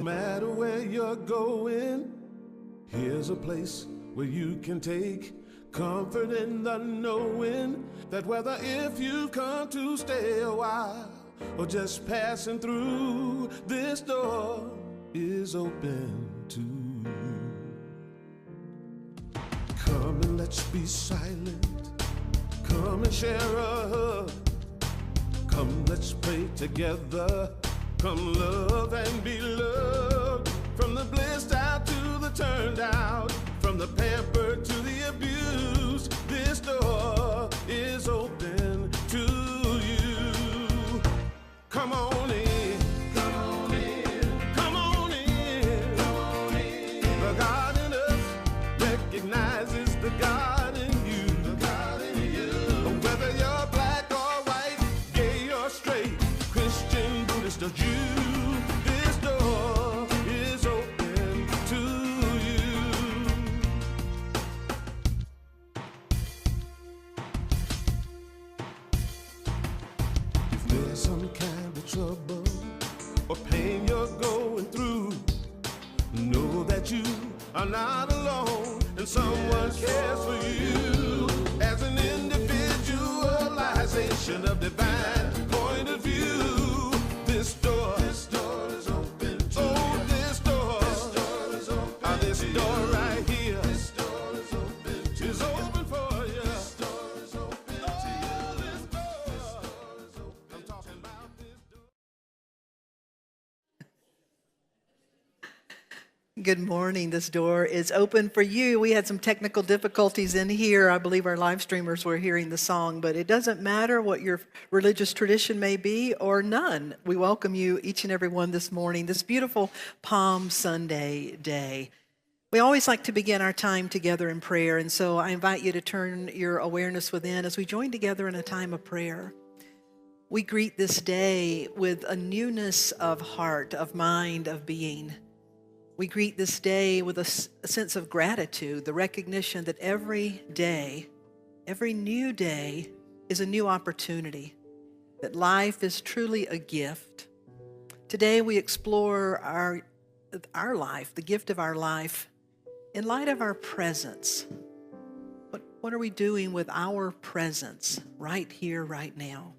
matter where you're going, here's a place where you can take comfort in the knowing that whether if you've come to stay a while or just passing through, this door is open to you. Come and let's be silent. Come and share a hug. Come, let's pray together. Come, love and be loved. From the blissed out to the turned out, from the pampered to the abused, this door is open to you. Come on in. Come on in. Come on in. Come on in. The God in us recognizes the God in you. The God in you. Whether you're black or white, gay or straight, Christian, Buddhist or Jew, this door is open to you. If there's some kind of trouble or pain you're going through, know that you are not alone and someone cares for you. As an individualization of divine point of view, this door is open to you. This door is open. This door right here, this door is open to you. Is open for you. This door is open to you. This door is open. I'm talking about this door. Good morning. This door is open for you. We had some technical difficulties in here. I believe our live streamers were hearing the song, but it doesn't matter what your religious tradition may be or none. We welcome you, each and every one, this morning, this beautiful Palm Sunday day. We always like to begin our time together in prayer, and so I invite you to turn your awareness within as we join together in a time of prayer. We greet this day with a newness of heart, of mind, of being. We greet this day with a sense of gratitude, the recognition that every day, every new day is a new opportunity, that life is truly a gift. Today we explore our life, the gift of our life, in light of our presence. What are we doing with our presence right here, right now?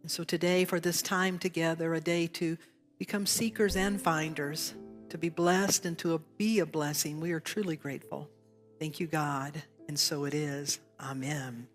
And so today, for this time together, a day to become seekers and finders, to be blessed and to be a blessing, we are truly grateful. Thank you, God, and so it is. Amen.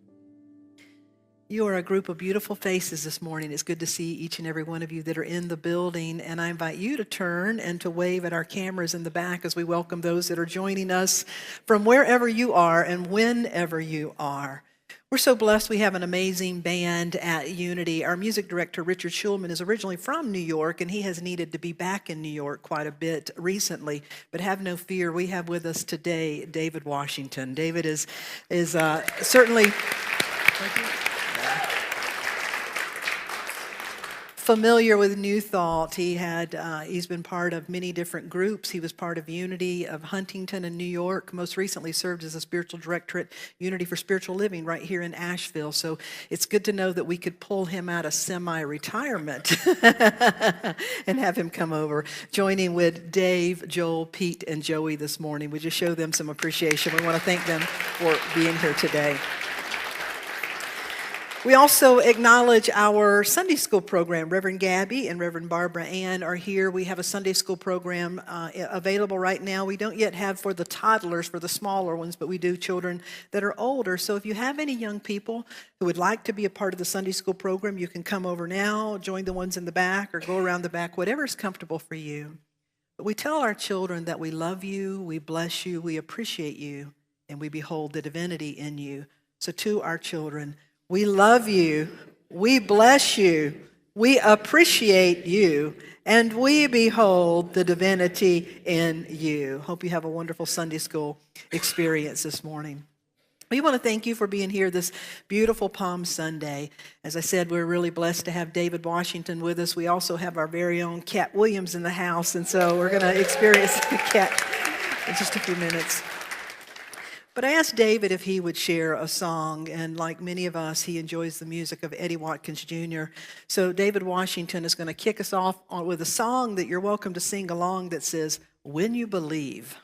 You are a group of beautiful faces this morning. It's good to see each and every one of you that are in the building, and I invite you to turn and to wave at our cameras in the back as we welcome those that are joining us from wherever you are and whenever you are. We're so blessed. We have an amazing band at Unity. Our music director, Richard Schulman, is originally from New York, and he has needed to be back in New York quite a bit recently. But have no fear, we have with us today David Washington. David is certainly familiar with New Thought. He's been part of many different groups. He was part of Unity of Huntington in New York. Most recently served as a spiritual director at Unity for Spiritual Living right here in Asheville. So it's good to know that we could pull him out of semi-retirement and have him come over, joining with Dave, Joel, Pete, and Joey this morning. We just show them some appreciation. We want to thank them for being here today. We also acknowledge our Sunday school program. Reverend Gabby and Reverend Barbara Ann are here. We have a Sunday school program available right now. We don't yet have for the toddlers, for the smaller ones, but we do children that are older. So if you have any young people who would like to be a part of the Sunday school program, you can come over now, join the ones in the back, or go around the back, whatever is comfortable for you. But we tell our children that we love you, we bless you, we appreciate you, and we behold the divinity in you. So to our children, we love you, we bless you, we appreciate you, and we behold the divinity in you. Hope you have a wonderful Sunday school experience this morning. We want to thank you for being here this beautiful Palm Sunday. As I said, we're really blessed to have David Washington with us. We also have our very own Cat Williams in the house, and so we're going to experience Cat in just a few minutes. But I asked David if he would share a song, and like many of us, he enjoys the music of Eddie Watkins Jr. So David Washington is going to kick us off with a song that you're welcome to sing along that says, "When You Believe."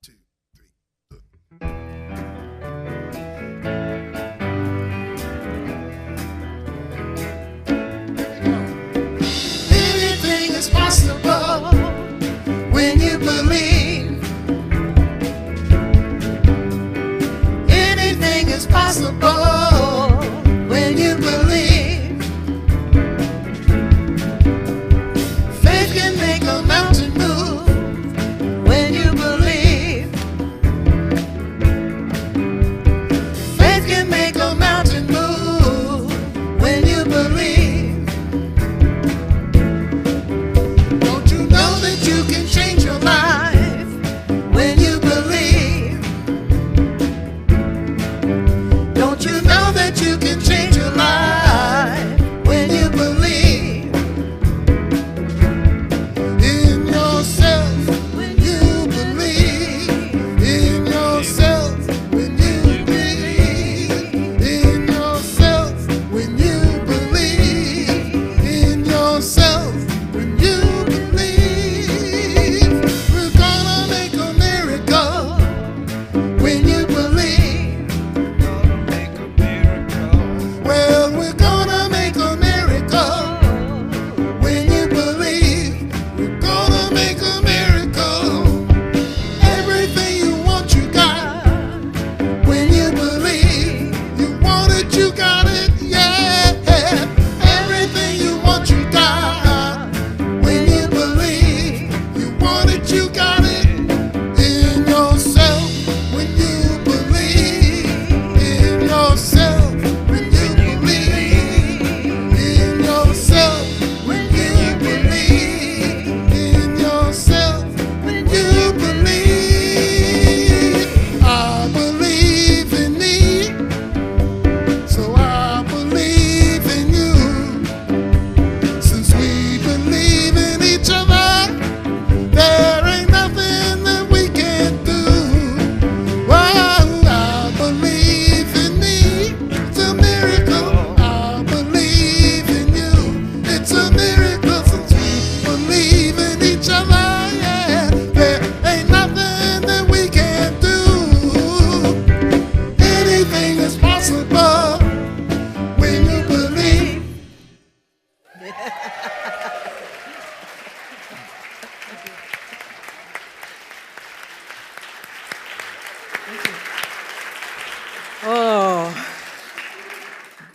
2, 3, Anything is possible when you believe. Anything is possible when you believe. Faith can make a mountain move when you believe. Faith can make a mountain move when you believe. Don't you know that you can change your life when you believe? Don't you know that you can change your life when you believe in yourself? When you believe in yourself, when you believe in yourself, when you believe in yourself, when you believe, we're gonna make a miracle when you believe. Well, we're gonna make a miracle when you believe. We're gonna make a miracle. Everything you want, you got. When you believe, you want it, you got it, yeah. Everything you want, you got. When you believe, you want it, you got it. In yourself, when you believe in yourself, when you believe in yourself, when you believe in yourself, when you believe. I believe in me, so I believe in you. Since we believe in each other, there ain't nothing that we can't do. Wow, I believe in me, it's a miracle. I believe in you, it's a miracle. Since we believe in each other, yeah, there ain't nothing that we can't do. Anything is possible when you believe. Oh,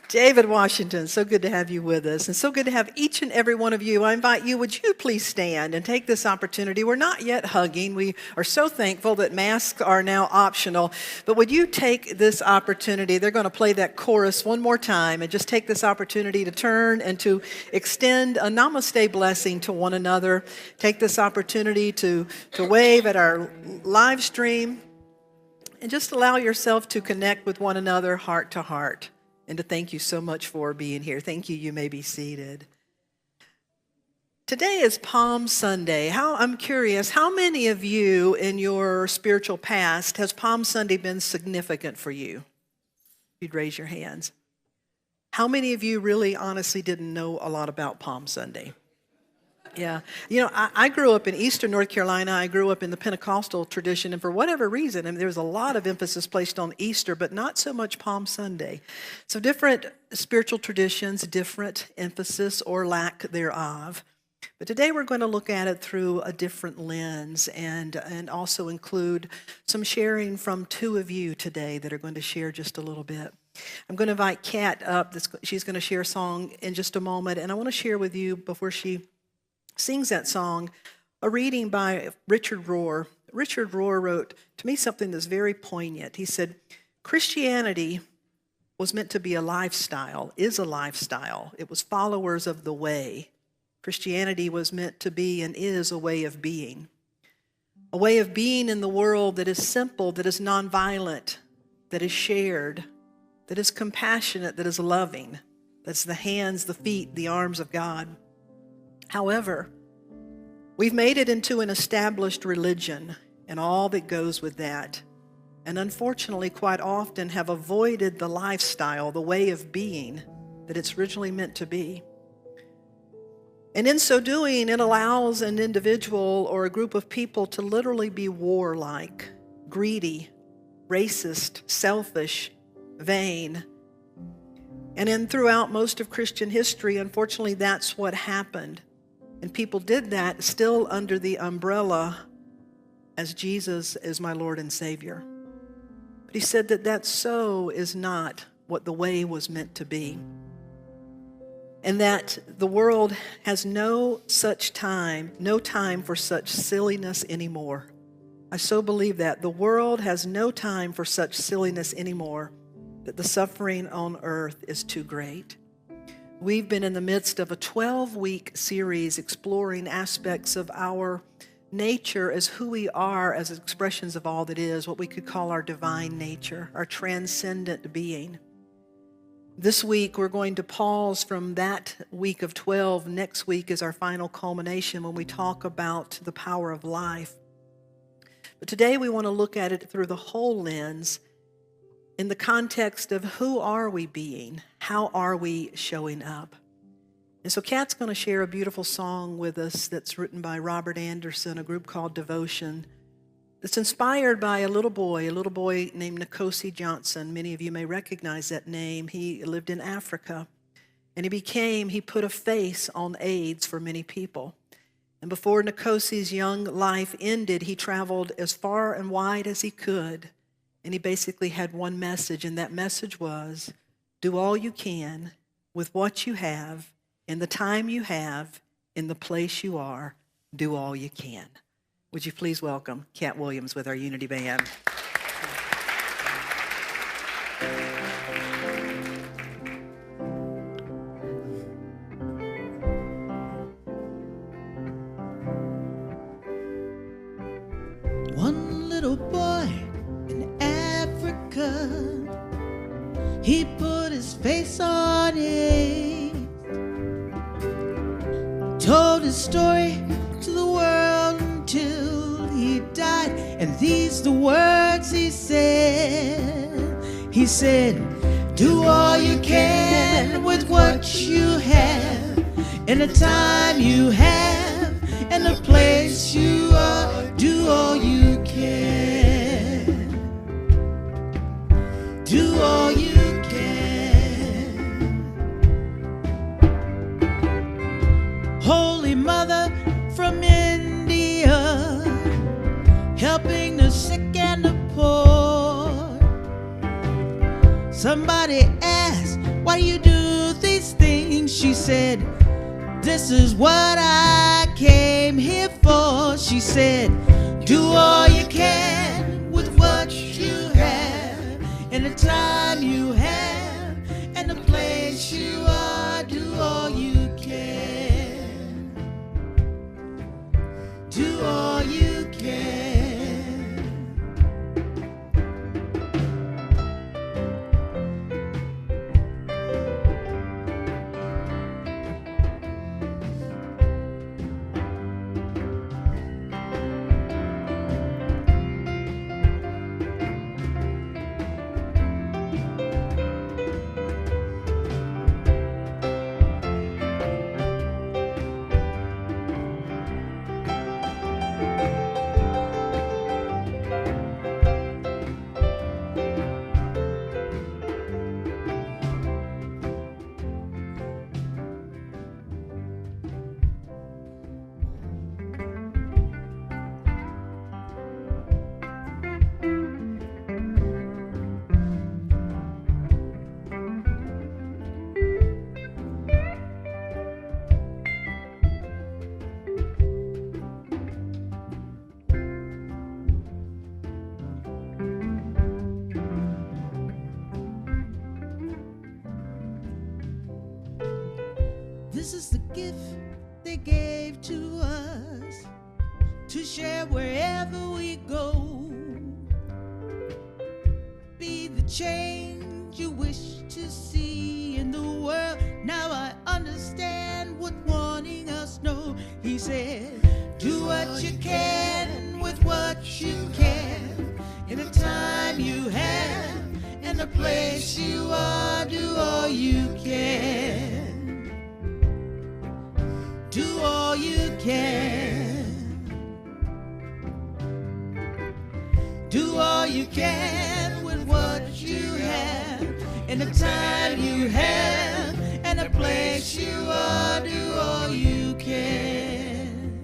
David Washington, so good to have you with us, and so good to have each and every one of you. I invite you, would you please stand and take this opportunity? We're not yet hugging. We are so thankful that masks are now optional, but would you take this opportunity? They're going to play that chorus one more time, and just take this opportunity to turn and to extend a namaste blessing to one another. Take this opportunity to wave at our live stream, and just allow yourself to connect with one another heart to heart, and to thank you so much for being here. Thank you. You may be seated. Today is Palm Sunday. I'm curious, how many of you in your spiritual past has Palm Sunday been significant for you? You'd raise your hands. How many of you really honestly didn't know a lot about Palm Sunday? Yeah. You know, I grew up in Eastern North Carolina. I grew up in the Pentecostal tradition, and for whatever reason, I mean, there was a lot of emphasis placed on Easter, but not so much Palm Sunday. So different spiritual traditions, different emphasis or lack thereof. But today we're going to look at it through a different lens, and also include some sharing from two of you today that are going to share just a little bit. I'm going to invite Kat up. She's going to share a song in just a moment, and I want to share with you, before she sings that song, a reading by Richard Rohr. Richard Rohr wrote to me something that's very poignant. He said, Christianity was meant to be a lifestyle, is a lifestyle. It was followers of the way. Christianity was meant to be and is a way of being. A way of being in the world that is simple, that is nonviolent, that is shared, that is compassionate, that is loving. That's the hands, the feet, the arms of God. However, we've made it into an established religion and all that goes with that. and unfortunately quite often have avoided the lifestyle, the way of being that it's originally meant to be. And in so doing, it allows an individual or a group of people to literally be warlike, greedy, racist, selfish, vain. And throughout most of Christian history, unfortunately, that's what happened. And people did that still under the umbrella as Jesus is my Lord and Savior. But he said that so is not what the way was meant to be. And that the world has no time for such silliness anymore. I so believe that. The world has no time for such silliness anymore, that the suffering on earth is too great. We've been in the midst of a 12-week series exploring aspects of our nature as who we are as expressions of all that is, what we could call our divine nature, our transcendent being. This week, we're going to pause from that week of 12. Next week is our final culmination when we talk about the power of life. But today, we want to look at it through the whole lens in the context of who are we being? How are we showing up? And so Kat's going to share a beautiful song with us that's written by Robert Anderson, a group called Devotion. It's inspired by a little boy named Nkosi Johnson. Many of you may recognize that name. He lived in Africa, and he put a face on AIDS for many people. And before Nkosi's young life ended, he traveled as far and wide as he could, and he basically had one message, and that message was, do all you can with what you have, in the time you have, in the place you are, do all you can. Would you please welcome Kat Williams with our Unity Band. One little boy in Africa, he put his face on it, told his story to the world till he died, and these the words he said. He said, do all you can with what you have, in the time you have, and the place you are. Do all you can. Do all you can. Holy Mother from India, helping the sick and the poor. Somebody asked, why do you do these things? She said, this is what I came here for. She said, do all you can with what you have, in the time you have, and the place you are. Do all you can. Do all you can. This is the gift they gave to us, to share wherever we go. Be the change you wish to see in the world. Now I understand what wanting us know. He said, do what you can with what you can, and the time you have, and the place you are. Do all you can. Do all you can. Do all you can with what you have, and the time you have, and the place you are. Do all you can.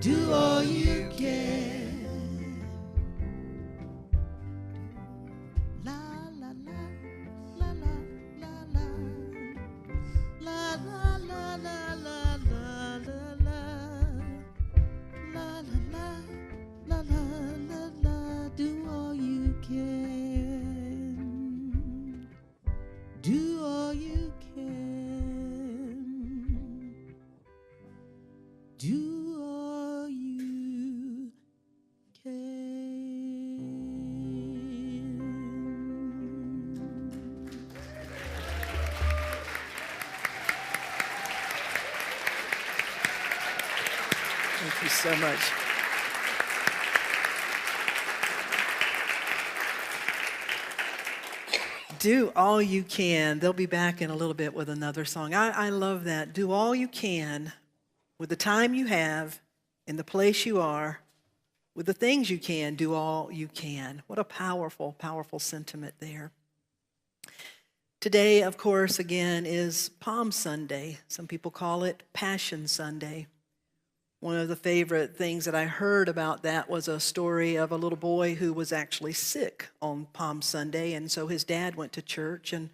Do all you can. La la la la la la la la la la la la la la la la la. Do all you can. Do all you can. Do all you can. Thank you so much. Do all you can. They'll be back in a little bit with another song. I love that. Do all you can with the time you have, in the place you are, with the things you can. Do all you can. What a powerful, powerful sentiment there. Today, of course, again, is Palm Sunday. Some people call it Passion Sunday. One of the favorite things that I heard about that was a story of a little boy who was actually sick on Palm Sunday, and so his dad went to church, and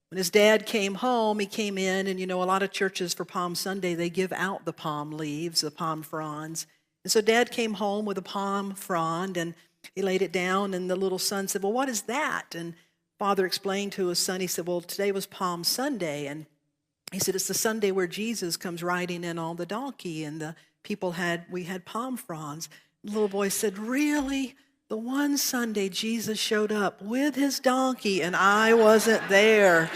when his dad came home, he came in, and a lot of churches for Palm Sunday, they give out the palm leaves, the palm fronds. And so Dad came home with a palm frond, and he laid it down, and the little son said, "Well, what is that?" And Father explained to his son, he said, "Well, today was Palm Sunday," and he said, "It's the Sunday where Jesus comes riding in on the donkey, and we had palm fronds." The little boy said, "Really? The one Sunday Jesus showed up with his donkey and I wasn't there."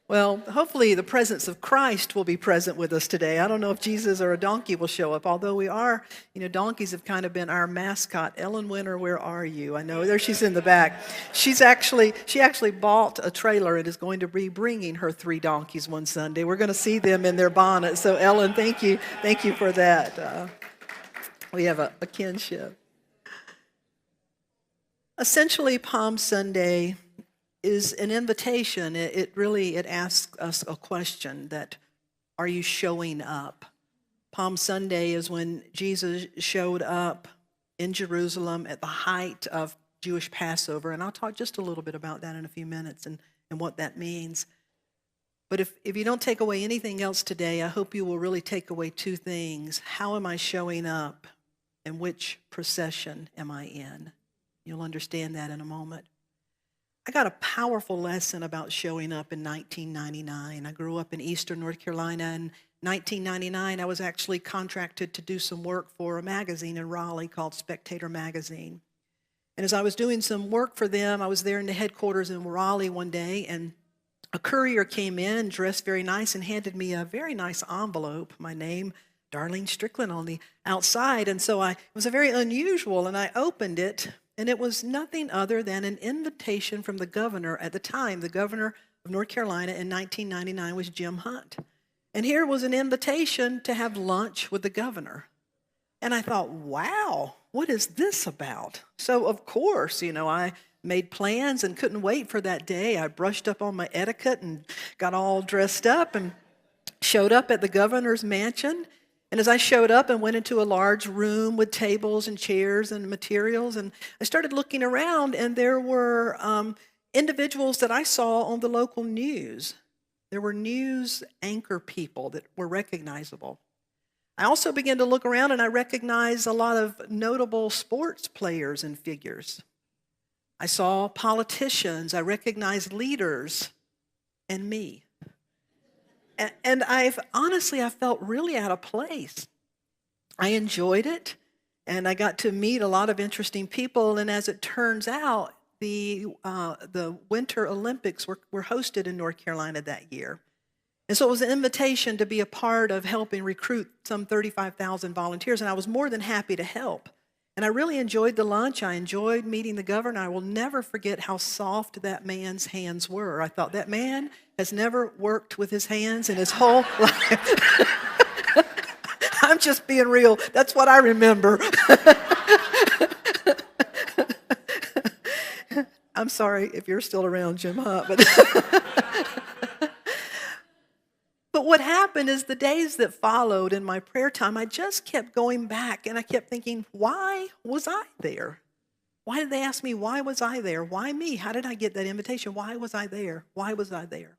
Well, hopefully the presence of Christ will be present with us today. I don't know if Jesus or a donkey will show up, although we are, donkeys have kind of been our mascot. Ellen Winter, where are you? I know, there she's in the back. She actually bought a trailer and is going to be bringing her 3 donkeys one Sunday. We're going to see them in their bonnets. So Ellen, thank you for that. We have a kinship. Essentially, Palm Sunday is an invitation. It asks us a question that, are you showing up? Palm Sunday is when Jesus showed up in Jerusalem at the height of Jewish Passover, and I'll talk just a little bit about that in a few minutes and what that means. But if you don't take away anything else today, I hope you will really take away 2 things. How am I showing up, and which procession am I in? You'll understand that in a moment. I got a powerful lesson about showing up in 1999. I grew up in eastern North Carolina. In 1999, I was actually contracted to do some work for a magazine in Raleigh called Spectator Magazine. And as I was doing some work for them, I was there in the headquarters in Raleigh one day, and a courier came in, dressed very nice, and handed me a very nice envelope, my name, Darlene Strickland, on the outside. And so it was a very unusual, and I opened it, and it was nothing other than an invitation from the governor at the time. The governor of North Carolina in 1999 was Jim Hunt. And here was an invitation to have lunch with the governor. And I thought, wow, what is this about? So, of course, I made plans and couldn't wait for that day. I brushed up on my etiquette and got all dressed up and showed up at the governor's mansion. And as I showed up and went into a large room with tables and chairs and materials, and I started looking around, and there were individuals that I saw on the local news. There were news anchor people that were recognizable. I also began to look around, and I recognized a lot of notable sports players and figures. I saw politicians. I recognized leaders and me. And I felt really out of place. I enjoyed it, and I got to meet a lot of interesting people. And as it turns out, the Winter Olympics were hosted in North Carolina that year. And And so it was an invitation to be a part of helping recruit some 35,000 volunteers, and I was more than happy to help. And I really enjoyed the lunch. I enjoyed meeting the governor. I will never forget how soft that man's hands were. I thought, that man has never worked with his hands in his whole life. I'm just being real. That's what I remember. I'm sorry if you're still around, Jim Hunt. But what happened is the days that followed in my prayer time, I just kept going back and I kept thinking, why was I there? Why did they ask me, why was I there? Why me? How did I get that invitation? Why was I there? Why was I there?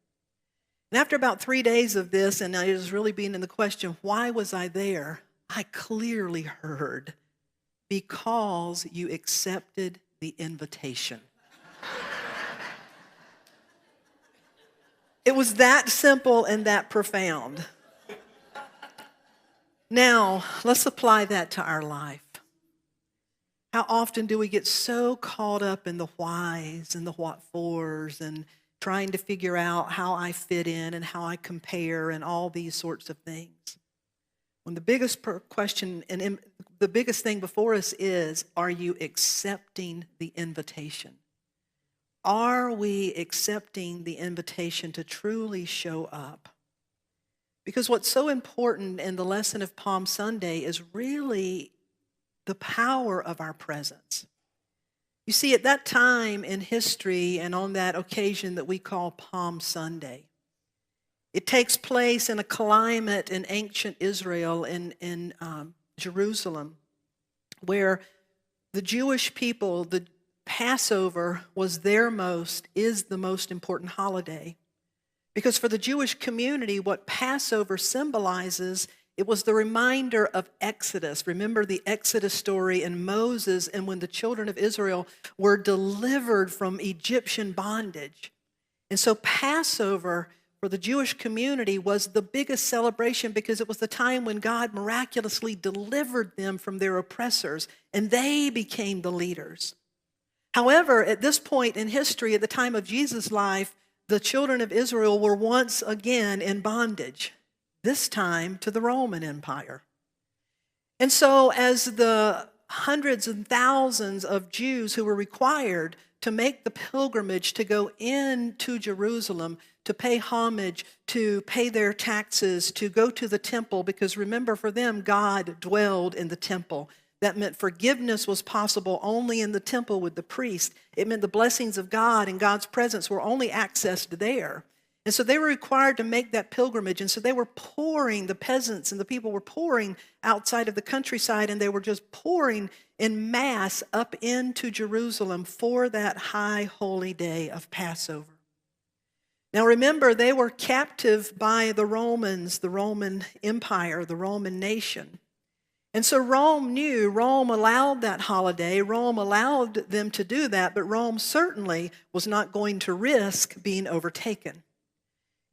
And after about 3 days of this, and I was really being in the question, why was I there? I clearly heard, because you accepted the invitation. It was that simple and that profound. Now, let's apply that to our life. How often do we get so caught up in the whys and the what-fors and trying to figure out how I fit in and how I compare and all these sorts of things? When the biggest question and the biggest thing before us is, are you accepting the invitation? Are we accepting the invitation to truly show up? Because what's so important in the lesson of Palm Sunday is really the power of our presence. You see, at that time in history and on that occasion that we call Palm Sunday, it takes place in a climate in ancient Israel, in Jerusalem, where the Jewish people, the Passover is the most important holiday. Because for the Jewish community, what Passover symbolizes, it was the reminder of Exodus. Remember the Exodus story in Moses and when the children of Israel were delivered from Egyptian bondage. And so Passover for the Jewish community was the biggest celebration because it was the time when God miraculously delivered them from their oppressors and they became the leaders. However, at this point in history, at the time of Jesus' life, the children of Israel were once again in bondage, this time to the Roman Empire. And so as the hundreds and thousands of Jews who were required to make the pilgrimage to go into Jerusalem, to pay homage, to pay their taxes, to go to the temple, because remember, for them, God dwelled in the temple. That meant forgiveness was possible only in the temple with the priest. It meant the blessings of God and God's presence were only accessed there. And so they were required to make that pilgrimage. And so they were pouring, the peasants and the people were pouring outside of the countryside, and they were just pouring in mass up into Jerusalem for that high holy day of Passover. Now remember, they were captive by the Romans, the Roman Empire, the Roman nation. And so Rome allowed that holiday. Rome allowed them to do that, but Rome certainly was not going to risk being overtaken.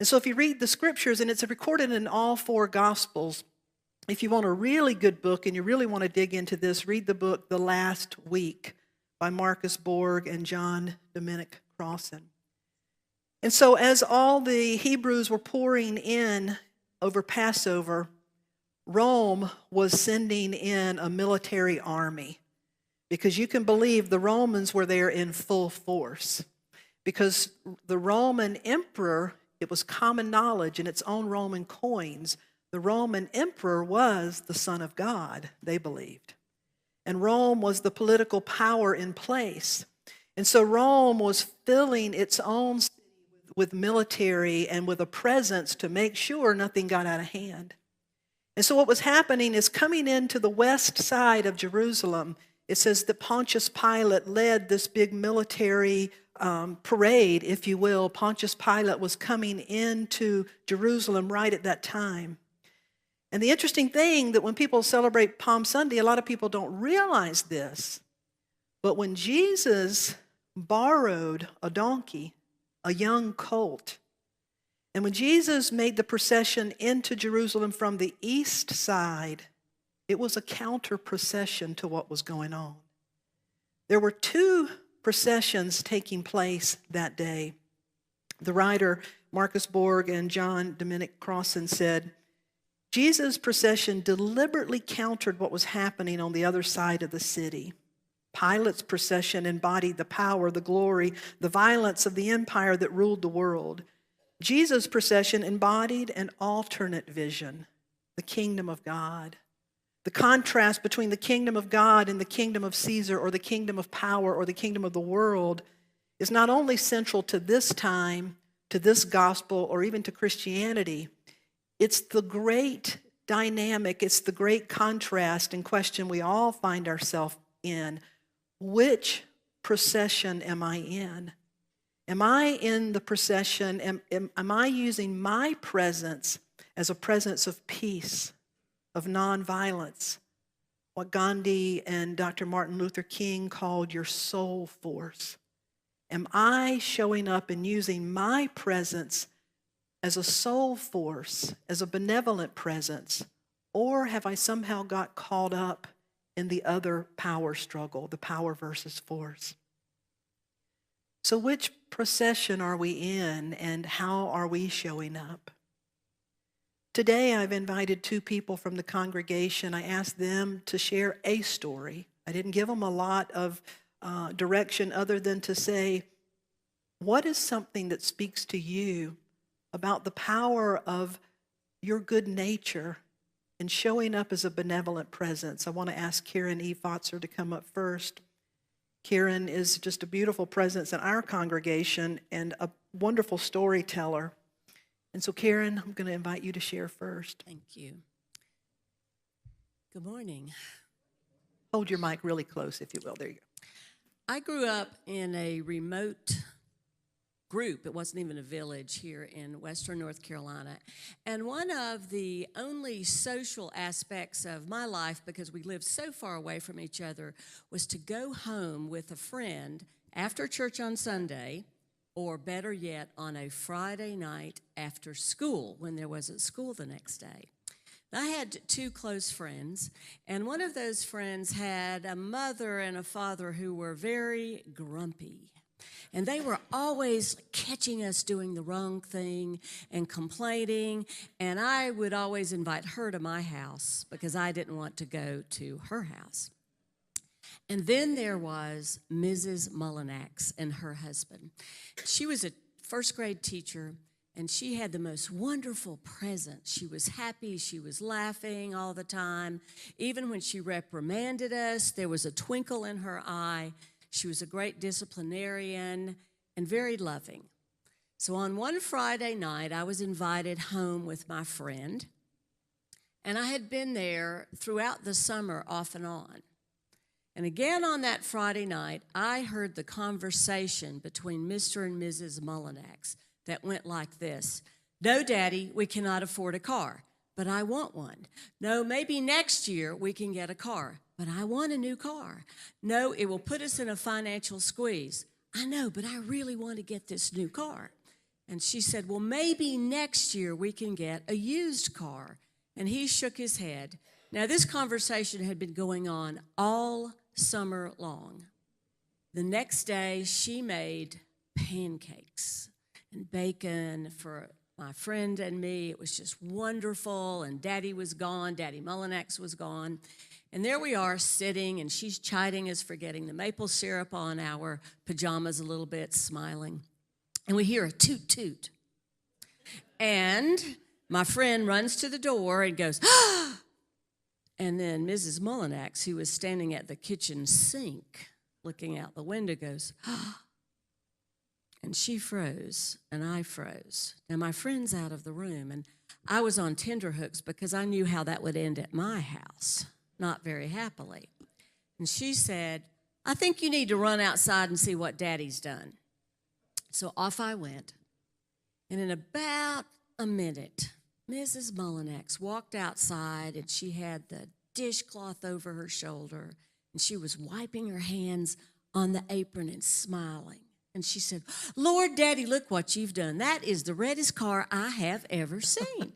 And so if you read the scriptures, and it's recorded in all four Gospels, if you want a really good book and you really want to dig into this, read the book The Last Week by Marcus Borg and John Dominic Crossan. And so as all the Hebrews were pouring in over Passover, Rome was sending in a military army, because you can believe the Romans were there in full force, because the Roman emperor, it was common knowledge in its own Roman coins, the Roman emperor was the Son of God, they believed. And Rome was the political power in place. And so Rome was filling its own city with military and with a presence to make sure nothing got out of hand. And so what was happening is, coming into the west side of Jerusalem, it says that Pontius Pilate led this big military parade, if you will. Pontius Pilate was coming into Jerusalem right at that time. And the interesting thing that when people celebrate Palm Sunday, a lot of people don't realize this, but when Jesus borrowed a donkey, a young colt, and when Jesus made the procession into Jerusalem from the east side, it was a counter procession to what was going on. There were two processions taking place that day. The writer Marcus Borg and John Dominic Crossan said, Jesus' procession deliberately countered what was happening on the other side of the city. Pilate's procession embodied the power, the glory, the violence of the empire that ruled the world. Jesus' procession embodied an alternate vision, the kingdom of God. The contrast between the kingdom of God and the kingdom of Caesar, or the kingdom of power, or the kingdom of the world, is not only central to this time, to this gospel, or even to Christianity. It's the great dynamic, it's the great contrast and question we all find ourselves in. Which procession am I in? Am I in the procession? Am I using my presence as a presence of peace, of nonviolence? What Gandhi and Dr. Martin Luther King called your soul force. Am I showing up and using my presence as a soul force, as a benevolent presence? Or have I somehow got caught up in the other power struggle, the power versus force? So which procession are we in, and how are we showing up? Today I've invited two people from the congregation. I asked them to share a story. I didn't give them a lot of direction other than to say, what is something that speaks to you about the power of your good nature and showing up as a benevolent presence? I want to ask Sharon E OConnell to come up first. Sharon is just a beautiful presence in our congregation and a wonderful storyteller. And so, Sharon, I'm going to invite you to share first. Thank you. Good morning. Hold your mic really close, if you will. There you go. I grew up in a remote group. It wasn't even a village here in western North Carolina. And one of the only social aspects of my life, because we lived so far away from each other, was to go home with a friend after church on Sunday, or better yet, on a Friday night after school when there wasn't school the next day. I had two close friends, and one of those friends had a mother and a father who were very grumpy. And they were always catching us doing the wrong thing and complaining, and I would always invite her to my house because I didn't want to go to her house. And then there was Mrs. Mullinax and her husband. She was a first grade teacher, and she had the most wonderful presence. She was happy. She was laughing all the time. Even when she reprimanded us, there was a twinkle in her eye. She was a great disciplinarian and very loving. So on one Friday night, I was invited home with my friend, and I had been there throughout the summer off and on. And again on that Friday night, I heard the conversation between Mr. and Mrs. Mullinax that went like this. No, Daddy, we cannot afford a car, but I want one. No, maybe next year we can get a car, but I want a new car. No, it will put us in a financial squeeze. I know, but I really want to get this new car. And she said, well, maybe next year we can get a used car. And he shook his head. Now, this conversation had been going on all summer long. The next day, she made pancakes and bacon for my friend and me. It was just wonderful, and Daddy was gone. Daddy Mullinax was gone. And there we are sitting, and she's chiding us for getting the maple syrup on our pajamas a little bit, smiling. And we hear a toot toot. And my friend runs to the door and goes, ah! And then Mrs. Mullinax, who was standing at the kitchen sink looking out the window, goes, ah! And she froze, and I froze. Now, my friend's out of the room, and I was on tenterhooks because I knew how that would end at my house, not very happily. And she said, I think you need to run outside and see what Daddy's done. So off I went, and in about a minute, Mrs. Mullinax walked outside, and she had the dishcloth over her shoulder, and she was wiping her hands on the apron and smiling. And she said, Lord, Daddy, look what you've done. That is the reddest car I have ever seen.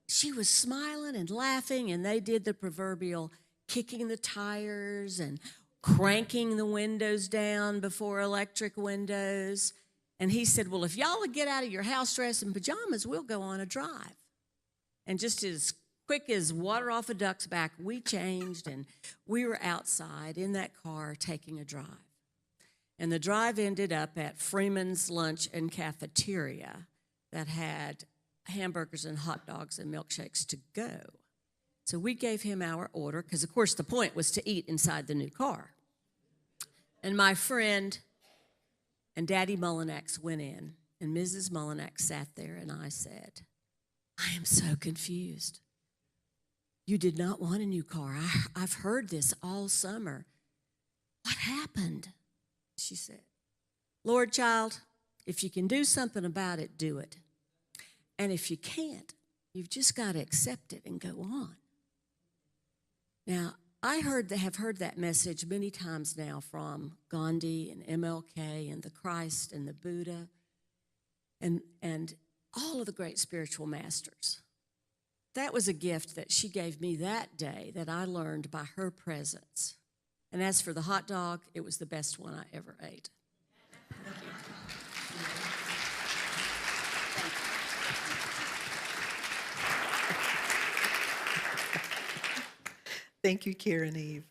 She was smiling and laughing, and they did the proverbial kicking the tires and cranking the windows down before electric windows. And he said, well, if y'all would get out of your house dress and pajamas, we'll go on a drive. And just as quick as water off a duck's back, we changed and we were outside in that car taking a drive. And the drive ended up at Freeman's Lunch and Cafeteria that had hamburgers and hot dogs and milkshakes to go. So we gave him our order because, of course, the point was to eat inside the new car. And my friend and Daddy Mullinax went in, and Mrs. Mullinax sat there, and I said, I am so confused. You did not want a new car. I've heard this all summer. What happened? She said, Lord, child, if you can do something about it, do it. And if you can't, you've just got to accept it and go on. Now, I have heard that message many times now from Gandhi and MLK and the Christ and the Buddha and all of the great spiritual masters. That was a gift that she gave me that day that I learned by her presence. And as for the hot dog, it was the best one I ever ate. Thank you. Thank you, Karen Eve.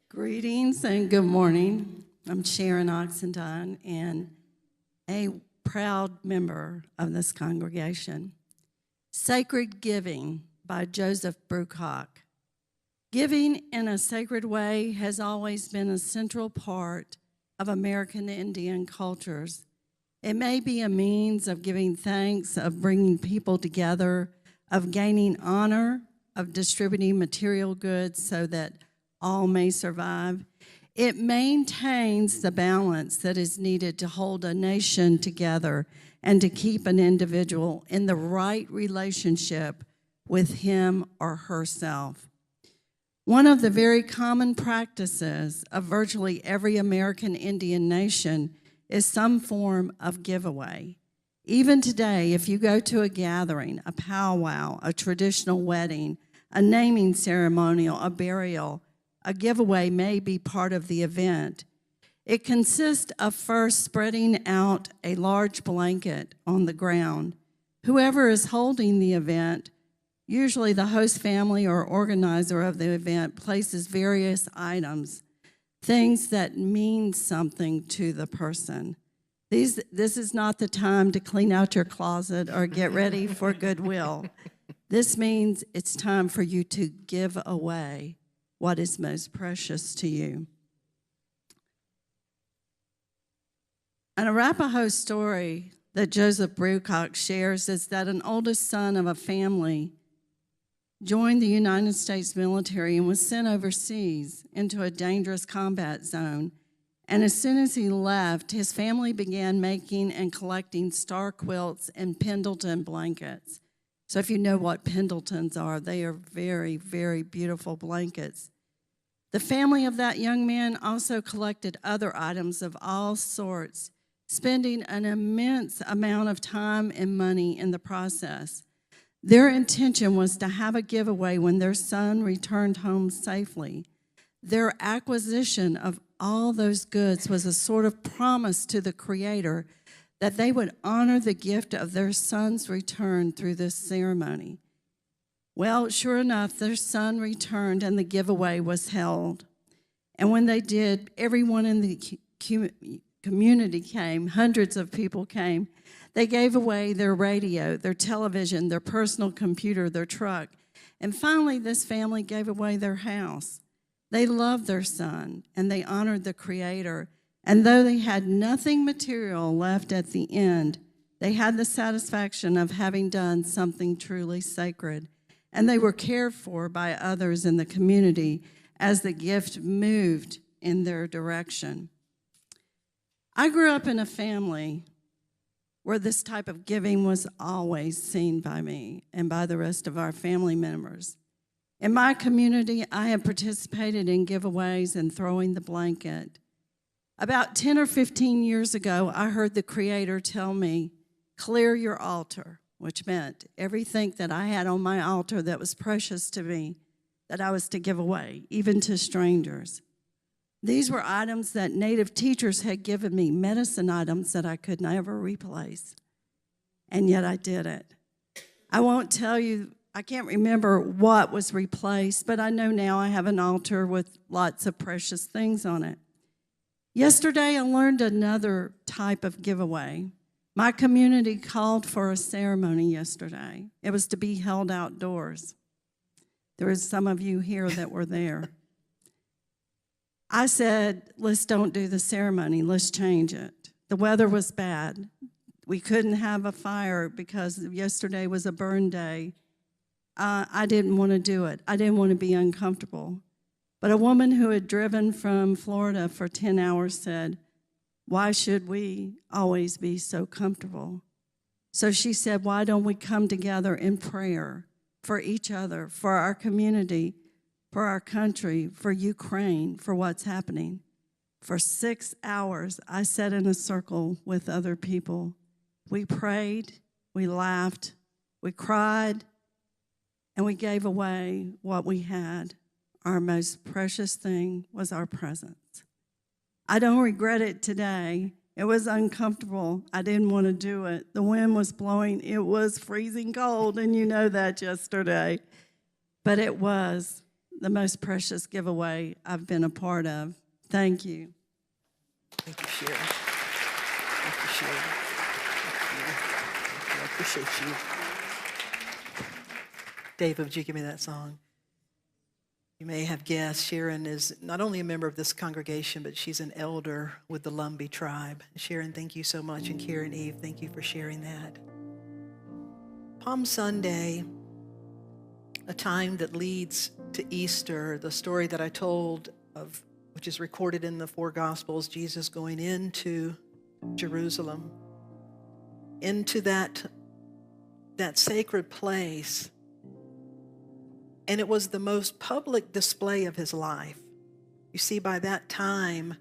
Greetings and good morning. I'm Sharon Oxendine and a proud member of this congregation. Sacred Giving by Joseph Brucock. Giving in a sacred way has always been a central part of American Indian cultures. It may be a means of giving thanks, of bringing people together, of gaining honor, of distributing material goods so that all may survive. It maintains the balance that is needed to hold a nation together and to keep an individual in the right relationship with him or herself. One of the very common practices of virtually every American Indian nation is some form of giveaway. Even today, if you go to a gathering, a powwow, a traditional wedding, a naming ceremonial, a burial, a giveaway may be part of the event. It consists of first spreading out a large blanket on the ground. Whoever is holding the event, usually the host family or organizer of the event, places various items, things that mean something to the person. This is not the time to clean out your closet or get ready for Goodwill. This means it's time for you to give away what is most precious to you. An Arapaho story that Joseph Brucock shares is that an oldest son of a family joined the United States military and was sent overseas into a dangerous combat zone. And as soon as he left, his family began making and collecting star quilts and Pendleton blankets. So if you know what Pendletons are, they are very, very beautiful blankets. The family of that young man also collected other items of all sorts, spending an immense amount of time and money in the process. Their intention was to have a giveaway when their son returned home safely. Their acquisition of all those goods was a sort of promise to the Creator that they would honor the gift of their son's return through this ceremony. Well, sure enough, their son returned and the giveaway was held. And when they did, everyone in the community came, hundreds of people came. They gave away their radio, their television, their personal computer, their truck. And finally, this family gave away their house. They loved their son, and they honored the Creator. And though they had nothing material left at the end, they had the satisfaction of having done something truly sacred. And they were cared for by others in the community as the gift moved in their direction. I grew up in a family where this type of giving was always seen by me and by the rest of our family members. In my community, I have participated in giveaways and throwing the blanket. About 10 or 15 years ago, I heard the Creator tell me, clear your altar, which meant everything that I had on my altar that was precious to me, that I was to give away, even to strangers. These were items that Native teachers had given me, medicine items that I could never replace. And yet I did it. I won't tell you, I can't remember what was replaced, but I know now I have an altar with lots of precious things on it. Yesterday, I learned another type of giveaway. My community called for a ceremony yesterday. It was to be held outdoors. There was some of you here that were there. I said, let's don't do the ceremony, let's change it. The weather was bad. We couldn't have a fire because yesterday was a burn day. I didn't want to do it. I didn't want to be uncomfortable. But a woman who had driven from Florida for 10 hours said, why should we always be so comfortable? So she said, why don't we come together in prayer for each other, for our community, for our country, for Ukraine, for what's happening. For 6 hours, I sat in a circle with other people. We prayed, we laughed, we cried, and we gave away what we had. Our most precious thing was our presence. I don't regret it today. It was uncomfortable. I didn't want to do it. The wind was blowing. It was freezing cold, and you know that yesterday. But it was the most precious giveaway I've been a part of. Thank you. Thank you, Sharon. Thank you, Sharon. Thank you. I appreciate you. Dave, would you give me that song? You may have guessed Sharon is not only a member of this congregation, but she's an elder with the Lumbee tribe. Sharon, thank you so much. And Karen Eve, thank you for sharing that. Palm Sunday, a time that leads to Easter, the story that I told of, which is recorded in the 4 Gospels, Jesus going into Jerusalem, into that sacred place. And it was the most public display of his life. You see, by that time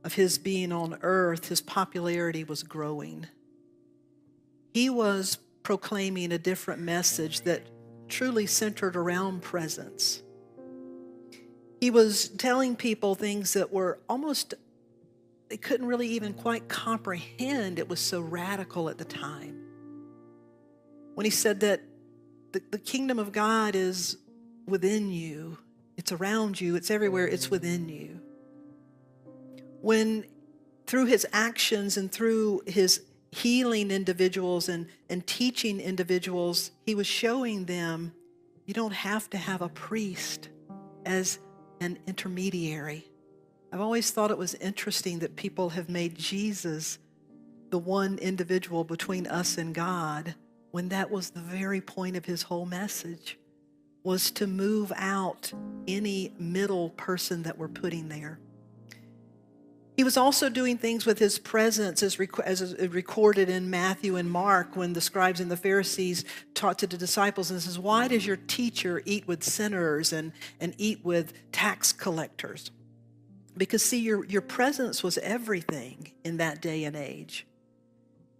of his being on earth, his popularity was growing. He was proclaiming a different message that truly centered around presence. He was telling people things that were almost, they couldn't really even quite comprehend. It was so radical at the time. When he said that the kingdom of God is within you, it's around you, it's everywhere, it's within you. When through his actions and through his healing individuals and teaching individuals, he was showing them you don't have to have a priest as an intermediary. I've always thought it was interesting that people have made Jesus the one individual between us and God, when that was the very point of his whole message, was to move out any middle person that we're putting there. He was also doing things with his presence as recorded in Matthew and Mark, when the scribes and the Pharisees taught to the disciples and says, why does your teacher eat with sinners and eat with tax collectors? Because see, your presence was everything in that day and age.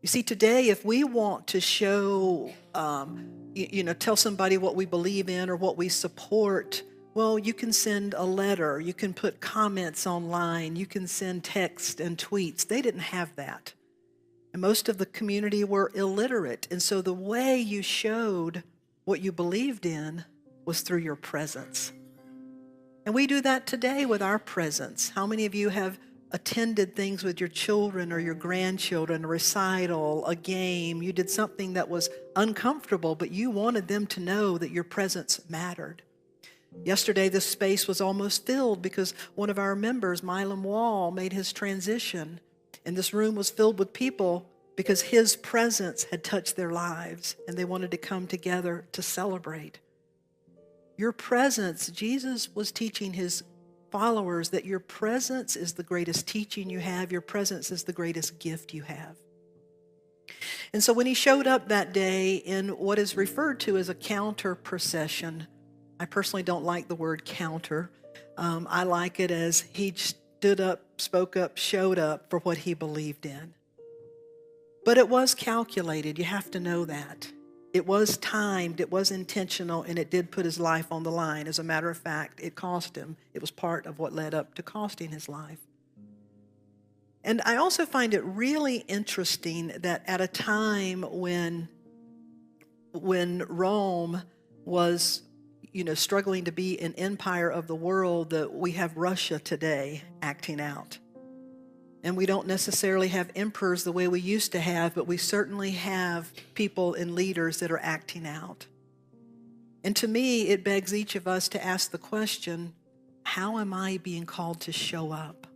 You see, today, if we want to show, tell somebody what we believe in or what we support, well, you can send a letter, you can put comments online, you can send text and tweets. They didn't have that. And most of the community were illiterate. And so the way you showed what you believed in was through your presence. And we do that today with our presence. How many of you have attended things with your children or your grandchildren, a recital, a game? You did something that was uncomfortable, but you wanted them to know that your presence mattered. Yesterday, this space was almost filled because one of our members, Milam Wall, made his transition. And this room was filled with people because his presence had touched their lives and they wanted to come together to celebrate. Your presence, Jesus was teaching his followers that your presence is the greatest teaching you have. Your presence is the greatest gift you have. And so when he showed up that day in what is referred to as a counter procession, I personally don't like the word counter. I like it as he stood up, spoke up, showed up for what he believed in. But it was calculated. You have to know that. It was timed, it was intentional, and it did put his life on the line. As a matter of fact, it cost him. It was part of what led up to costing his life. And I also find it really interesting that at a time when Rome was, struggling to be an empire of the world, that we have Russia today acting out. And we don't necessarily have emperors the way we used to have, but we certainly have people and leaders that are acting out. And to me, it begs each of us to ask the question, how am I being called to show up?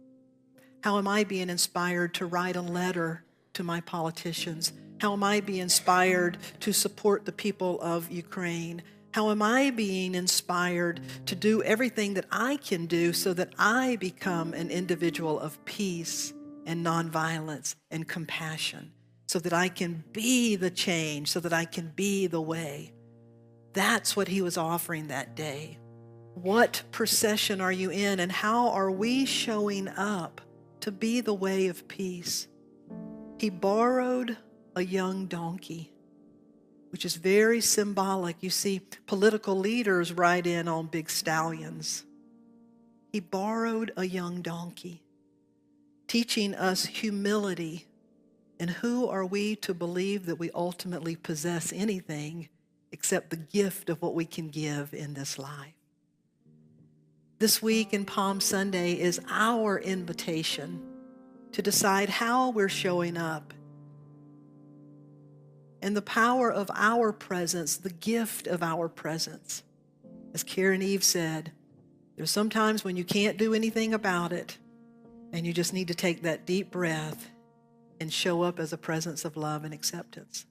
How am I being inspired to write a letter to my politicians? How am I being inspired to support the people of Ukraine? How am I being inspired to do everything that I can do so that I become an individual of peace and nonviolence and compassion, so that I can be the change, so that I can be the way? That's what he was offering that day. What procession are you in, and how are we showing up to be the way of peace? He borrowed a young donkey, which is very symbolic. You see, political leaders ride in on big stallions. He borrowed a young donkey, teaching us humility. And who are we to believe that we ultimately possess anything except the gift of what we can give in this life? This week in Palm Sunday is our invitation to decide how we're showing up. And the power of our presence, the gift of our presence. As Karen Eve said, there's sometimes when you can't do anything about it, and you just need to take that deep breath and show up as a presence of love and acceptance.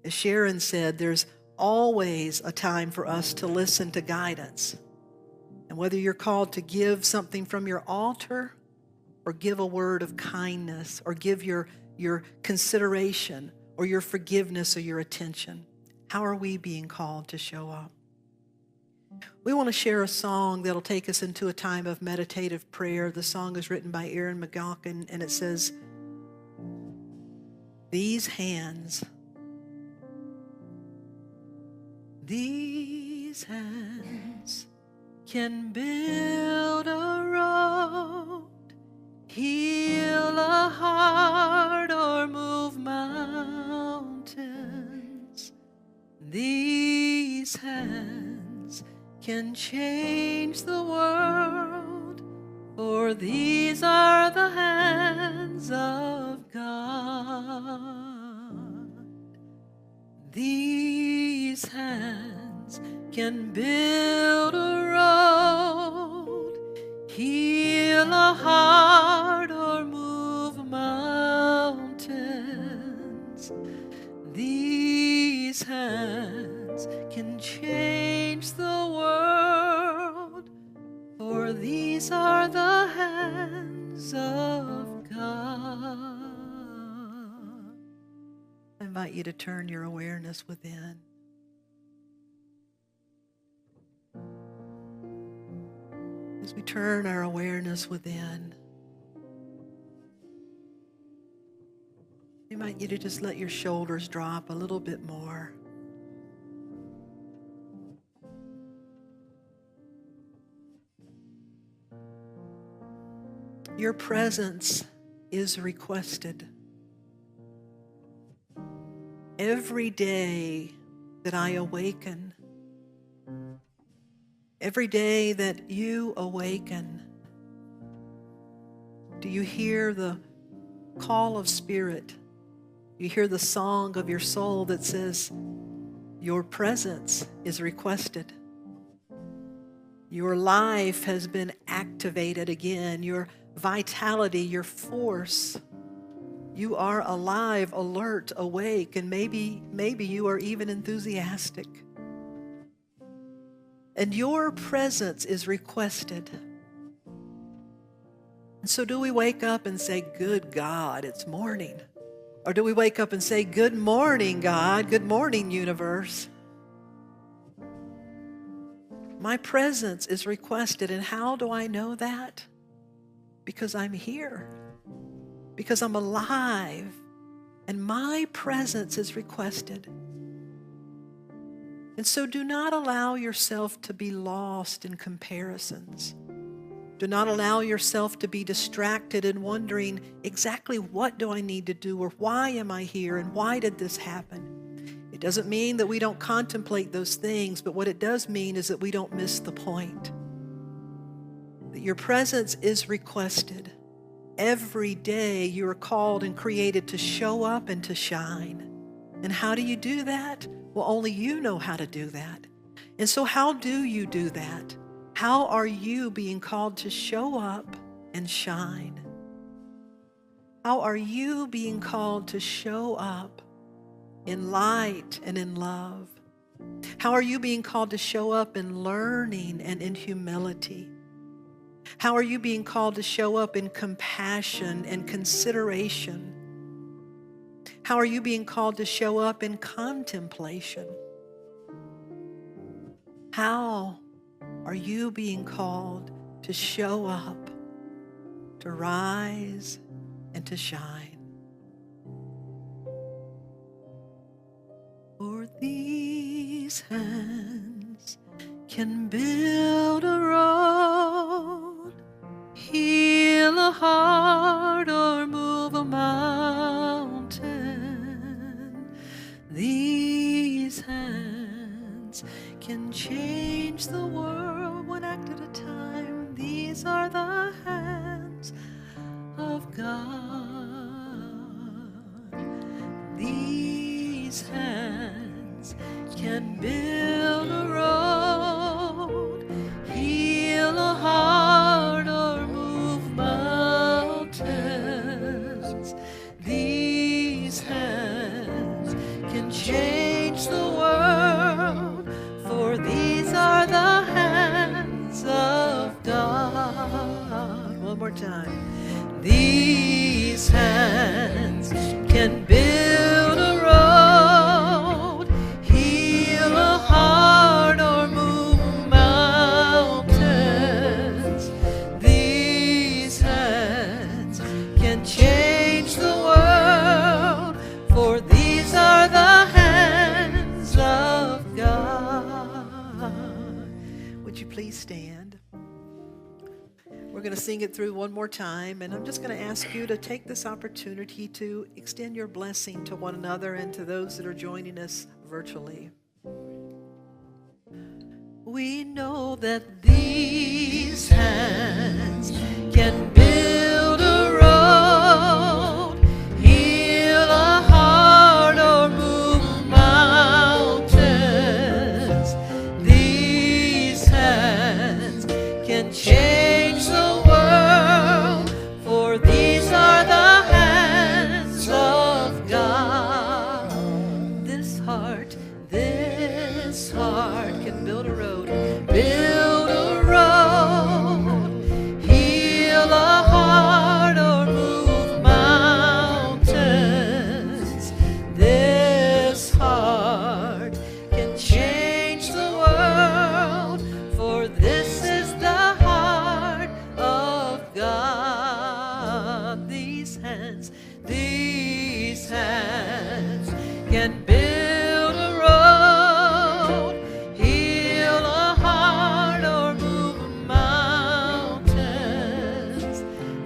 As Sharon said, there's always a time for us to listen to guidance. And whether you're called to give something from your altar, or give a word of kindness, or give your consideration, or your forgiveness, or your attention, how are we being called to show up? We want to share a song that'll take us into a time of meditative prayer. The song is written by Aaron McGawkin, and it says, these hands can build a road, heal a heart, or move mountains. These hands can change the world, for these are the hands of God. These hands can build a road, heal a heart, or move mountains. These hands can change the world, for these are the hands of God. I invite you to turn your awareness within. As we turn our awareness within, I invite you to just let your shoulders drop a little bit more. Your presence is requested. Every day that I awaken, every day that you awaken, do you hear the call of spirit? You hear the song of your soul that says, your presence is requested. Your life has been activated again. Your vitality, your force. You are alive, alert, awake, and maybe you are even enthusiastic. And your presence is requested. And so do we wake up and say, good God, it's morning? Or do we wake up and say, good morning, God, good morning, universe? My presence is requested. And how do I know that? Because I'm here. Because I'm alive. And my presence is requested. And so do not allow yourself to be lost in comparisons. Do not allow yourself to be distracted and wondering exactly what do I need to do, or why am I here, and why did this happen? It doesn't mean that we don't contemplate those things, but what it does mean is that we don't miss the point. That your presence is requested. Every day you are called and created to show up and to shine. And how do you do that? Well, only you know how to do that. And so how do you do that? How are you being called to show up and shine? How are you being called to show up in light and in love? How are you being called to show up in learning and in humility? How are you being called to show up in compassion and consideration? How are you being called to show up in contemplation? How are you being called to show up, to rise and to shine? For these hands can build a road, heal a heart, or move a mountain. These hands can change the world one act at a time. These are the hands of God. These hands can build a road, heal a heart, or move mountains. These hands can change the world, for these are the hands of God. One more time. These hands can build a road, heal a heart, or move mountains. These hands can change the world, for these are the hands of God. Would you please stand? We're going to sing it through one more time, and I'm just going to ask you to take this opportunity to extend your blessing to one another and to those that are joining us virtually. We know that these hands can build a road, heal a heart, or move mountains. These hands can change the world, for these are the hands of God. This heart can build a road, heal a heart, or move mountains. This heart can change the world, for this is the heart of God. These hands can build a road, heal a heart, or move mountains.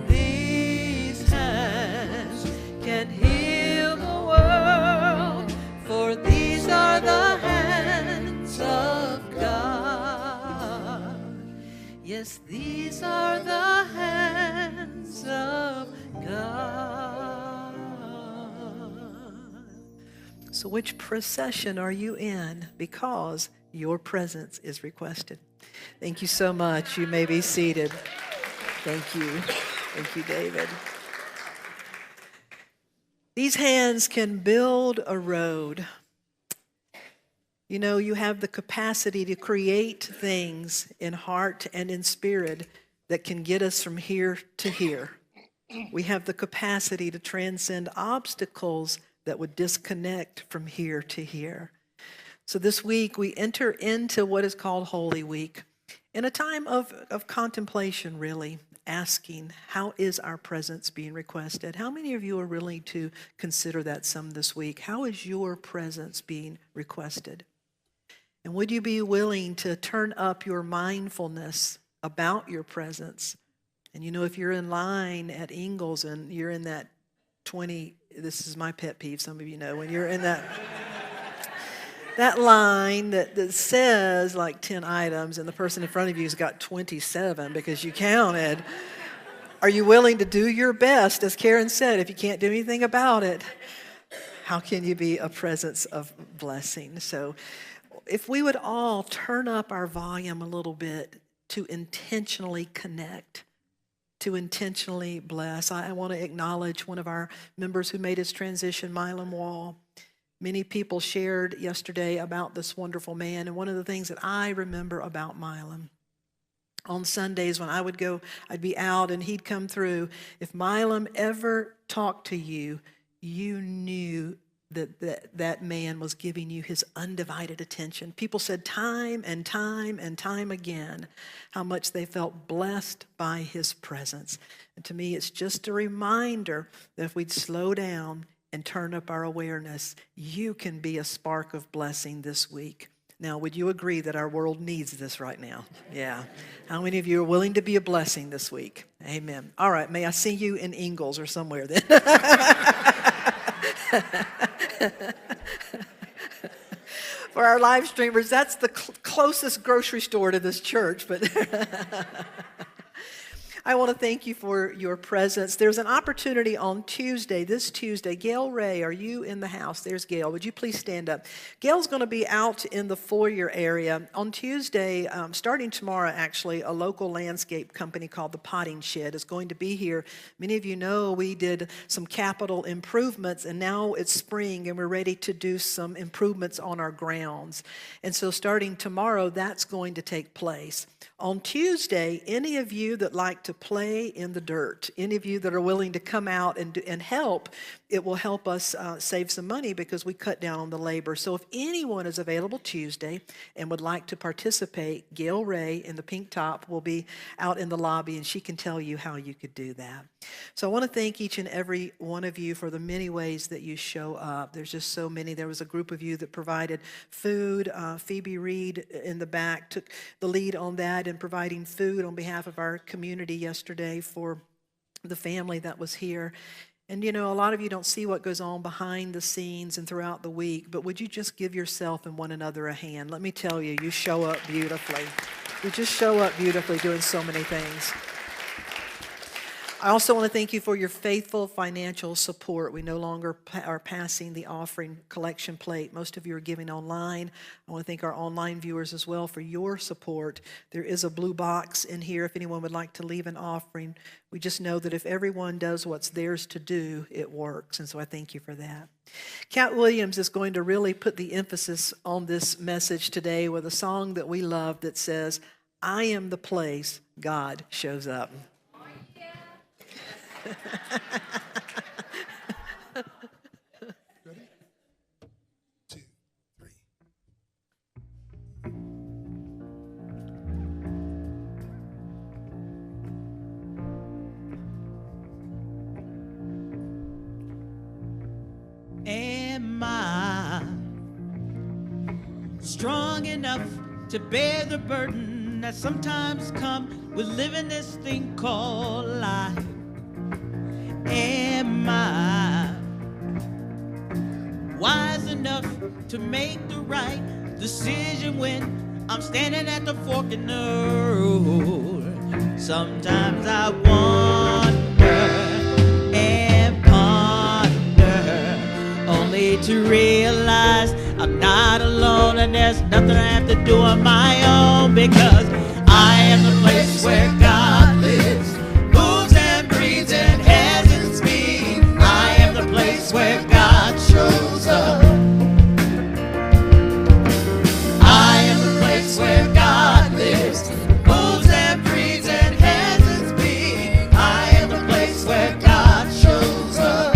These hands can heal the world, for these are the hands of God. Yes, these are the hands of God. So which procession are you in? Because your presence is requested. Thank you so much. You may be seated. Thank you. Thank you, David. These hands can build a road. You know, you have the capacity to create things in heart and in spirit that can get us from here to here. We have the capacity to transcend obstacles that would disconnect from here to here. So this week we enter into what is called Holy Week, in a time of contemplation, really, asking, how is our presence being requested? How many of you are willing to consider that some this week? How is your presence being requested? And would you be willing to turn up your mindfulness about your presence? And you know, if you're in line at Ingles and you're in that 20, this is my pet peeve, some of you know, when you're in that line that says like 10 items and the person in front of you has got 27 because you counted, are you willing to do your best? As Karen said, if you can't do anything about it, how can you be a presence of blessing? So if we would all turn up our volume a little bit to intentionally connect, to intentionally bless. I want to acknowledge one of our members who made his transition, Milam Wall. Many people shared yesterday about this wonderful man, and one of the things that I remember about Milam, on Sundays when I would go, I'd be out and he'd come through. If Milam ever talked to you, you knew that man was giving you his undivided attention. People said time and time and time again how much they felt blessed by his presence. And to me, it's just a reminder that if we'd slow down and turn up our awareness, you can be a spark of blessing this week. Now, would you agree that our world needs this right now? Yeah. How many of you are willing to be a blessing this week? Amen. All right, may I see you in Ingles or somewhere then? For our live streamers, that's the closest grocery store to this church, but I want to thank you for your presence. There's an opportunity on Tuesday, this Tuesday. Gail Ray, are you in the house? There's Gail. Would you please stand up? Gail's going to be out in the foyer area. On Tuesday, starting tomorrow, actually, a local landscape company called The Potting Shed is going to be here. Many of you know we did some capital improvements, and now it's spring, and we're ready to do some improvements on our grounds. And so starting tomorrow, that's going to take place. On Tuesday, any of you that like to play in the dirt, any of you that are willing to come out and help, it will help us save some money because we cut down on the labor. So if anyone is available Tuesday and would like to participate, Gail Ray in the pink top will be out in the lobby and she can tell you how you could do that. So I want to thank each and every one of you for the many ways that you show up. There's just so many. There was a group of you that provided food. Phoebe Reed in the back took the lead on that and providing food on behalf of our community yesterday for the family that was here. And you know, a lot of you don't see what goes on behind the scenes and throughout the week, but would you just give yourself and one another a hand? Let me tell you, you show up beautifully. You just show up beautifully doing so many things. I also want to thank you for your faithful financial support. We no longer are passing the offering collection plate. Most of you are giving online. I want to thank our online viewers as well for your support. There is a blue box in here if anyone would like to leave an offering. We just know that if everyone does what's theirs to do, it works. And so I thank you for that. Cat Williams is going to really put the emphasis on this message today with a song that we love that says, I am the place God shows up. Ready? 2, 3. Am I strong enough to bear the burden that sometimes comes with living this thing called life? Am I wise enough to make the right decision when I'm standing at the fork in the road? Sometimes I wonder and ponder, only to realize I'm not alone and there's nothing I have to do on my own, because I am the place where God lives, moves and breathes and has its being. I am the place where God shows up. I am the place where God lives, moves and breathes and has its being. I am the place where God shows up.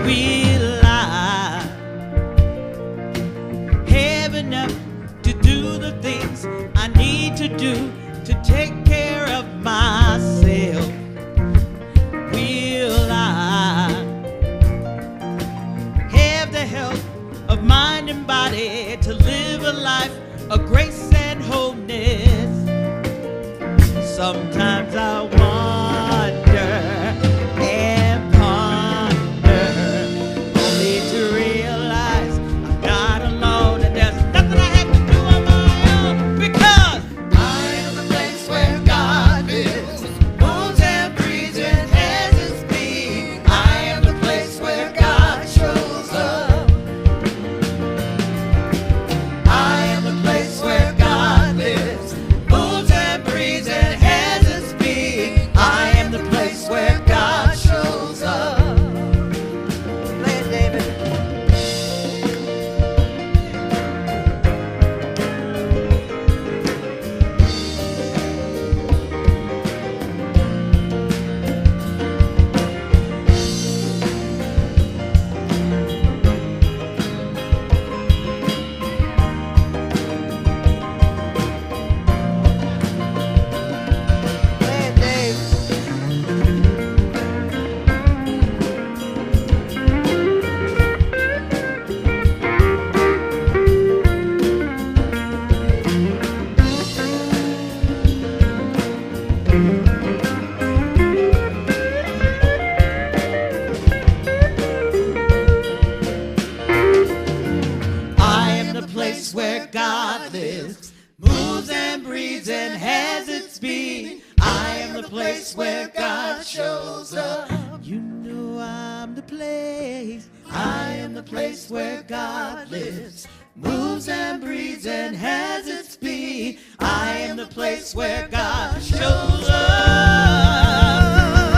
Will I have enough to do the things I need to do to take care of myself? Will I have the help of mind and body said to live a life of grace and wholeness. Sometimes I wonder and ponder, only to realize I'm not alone and there's nothing I have to do on my own, because I am the place where God lives, moves and breathes and has his being. I am the place where God shows up. I am the place where God lives, moves and breathes and has his being. I am the place where God shows up. Play it, David. Play it, Dave. I am the place where God lives, moves and breathes and has its being. I am the place where God shows up. You know I'm the place. I am the place where God lives, moves and breathes and has its being. I am the place where God shows up.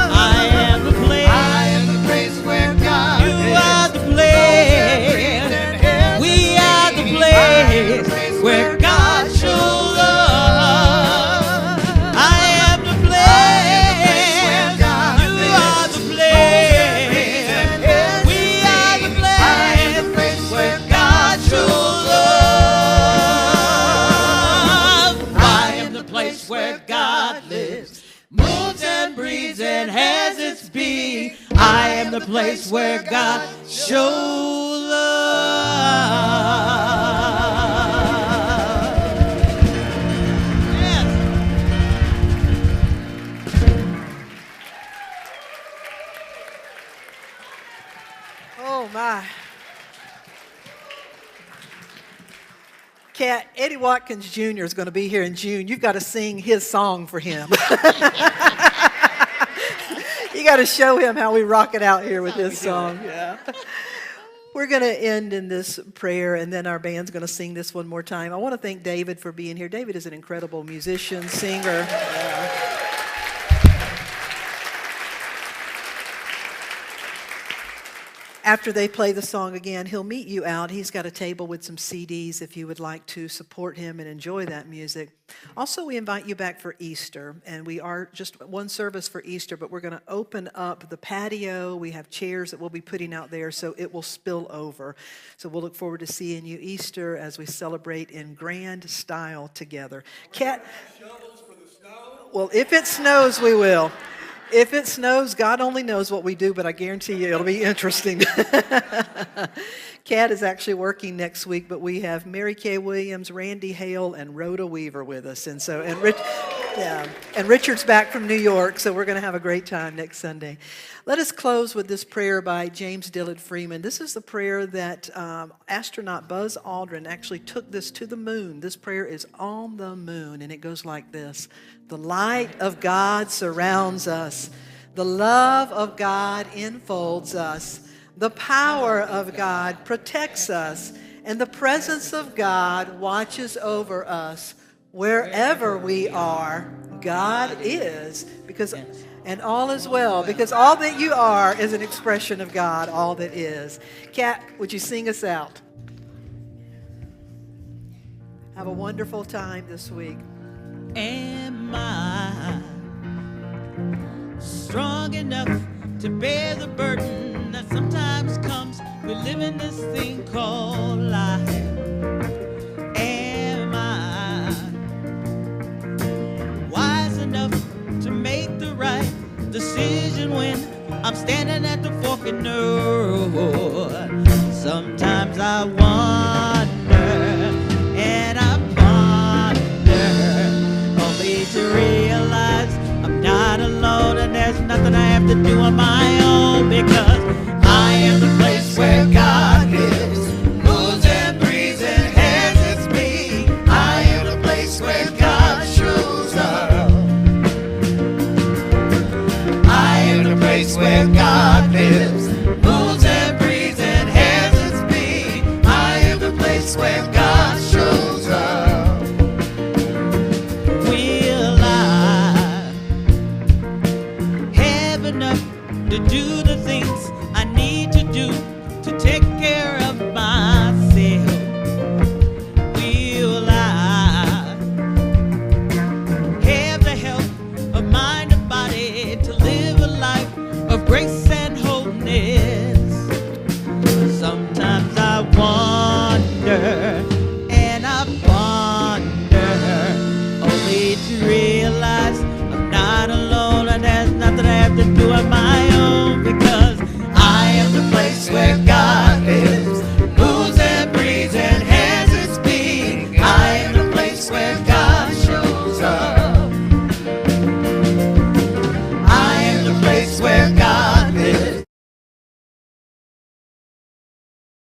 I am the place. I am the place where God lives. You are the place. We are the place where God shows up. I am the place. You are the place. We are the place where God shows up. I am the place where God lives, moves and breathes and has its being. I am the place where God shows up. Yes. Oh, my. Kat, Eddie Watkins Jr. is going to be here in June. You've got to sing his song for him. You got to show him how we rock it out here with this song. Yeah. We're going to end in this prayer, and then our band's going to sing this one more time. I want to thank David for being here. David is an incredible musician, singer. After they play the song again, he'll meet you out. He's got a table with some CDs if you would like to support him and enjoy that music. Also, we invite you back for Easter, and we are just one service for Easter, but we're going to open up the patio. We have chairs that we'll be putting out there, so it will spill over. So we'll look forward to seeing you Easter as we celebrate in grand style together. Kat, Shovels for the snow? well, if it snows, we will. If it snows, God only knows what we do, but I guarantee you it'll be interesting. Kat is actually working next week, but we have Mary Kay Williams, Randy Hale, and Rhoda Weaver with us. And Richard's back from New York, so we're going to have a great time next Sunday. Let us close with this prayer by James Dillard Freeman. This is the prayer that astronaut Buzz Aldrin actually took this to the moon. This prayer is on the moon, and it goes like this. The light of God surrounds us. The love of God enfolds us. The power of God protects us. And the presence of God watches over us. Wherever we are, God is. And all is well, because all that you are is an expression of God, all that is. Kat, would you sing us out? Have a wonderful time this week. Am I strong enough to bear the burden that sometimes comes with living this thing called life? Am I wise enough to make the right decision when I'm standing at the fork in the road? Sometimes I wonder place where